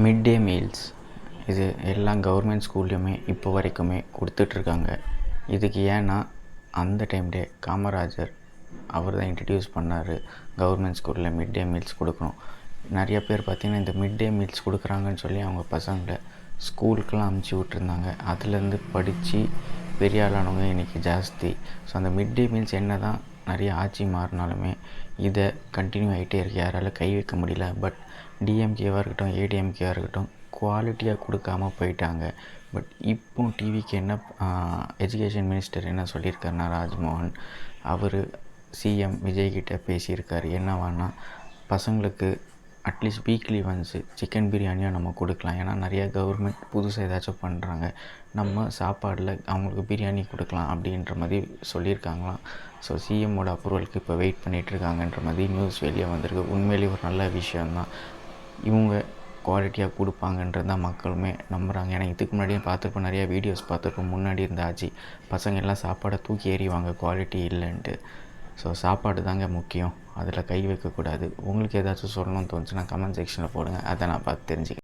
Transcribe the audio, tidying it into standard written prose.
Mid டே meals இது எல்லா government ஸ்கூல்லையுமே இப்போ வரைக்குமே கொடுத்துட்ருக்காங்க. இதுக்கு ஏன்னா அந்த டைம்லே காமராஜர் அவர் தான் இன்ட்ரடியூஸ் பண்ணார். கவர்மெண்ட் ஸ்கூலில் மிட் டே மீல்ஸ் கொடுக்கணும். நிறைய பேர் பார்த்திங்கன்னா இந்த மிட் டே மீல்ஸ் கொடுக்குறாங்கன்னு சொல்லி அவங்க பசங்களை ஸ்கூலுக்கெலாம் அமுச்சு விட்ருந்தாங்க. அதுலேருந்து படித்து பெரிய ஆளானவங்க இன்றைக்கி ஜாஸ்தி. ஸோ அந்த மிட் டே மீல்ஸ் என்ன தான் நிறைய ஆட்சி மாறினாலுமே இதை கண்டினியூ ஆகிட்டே இருக்குது. யாரால் கை வைக்க முடியல. பட் டிஎம்கேவாக இருக்கட்டும், ஏடிஎம்கேவாக இருக்கட்டும், குவாலிட்டியாக கொடுக்காம போயிட்டாங்க. பட் இப்போ டிவிக்கு என்ன எஜுகேஷன் மினிஸ்டர் என்ன சொல்லியிருக்காருன்னா, ராஜ்மோகன் அவர் சிஎம் விஜய்கிட்ட பேசியிருக்காரு. என்னவானா, பசங்களுக்கு அட்லீஸ்ட் வீக்லி ஒன்ஸு சிக்கன் பிரியாணியாக நம்ம கொடுக்கலாம். ஏன்னா நிறையா கவர்மெண்ட் புதுசாக ஏதாச்சும் பண்ணுறாங்க, நம்ம சாப்பாடில் அவங்களுக்கு பிரியாணி கொடுக்கலாம் அப்படின்ற மாதிரி சொல்லியிருக்காங்களாம். ஸோ சிஎம்மோட அப்ரூவலுக்கு இப்போ வெயிட் பண்ணிகிட்ருக்காங்கன்ற மாதிரி நியூஸ் வெளியே வந்திருக்கு. உண்மையிலேயே ஒரு நல்ல விஷயந்தான். இவங்க குவாலிட்டியாக கொடுப்பாங்கன்றது தான் மக்களுமே நம்புகிறாங்க. ஏன்னா இதுக்கு முன்னாடியே பார்த்துருப்போம், நிறையா வீடியோஸ் பார்த்துருப்போம். முன்னாடி இருந்த ஆட்சி பசங்க எல்லாம் சாப்பாடை தூக்கி எறிவாங்க குவாலிட்டி இல்லைன்ட்டு. ஸோ சாப்பாடு தாங்க முக்கியம், அதில் கை வைக்கக்கூடாது. உங்களுக்கு ஏதாச்சும் சொல்லணும்னு தோணுச்சுன்னா கமெண்ட் செக்ஷனில் போடுங்க, அதை நான் பார்த்து தெரிஞ்சுக்கிறேன்.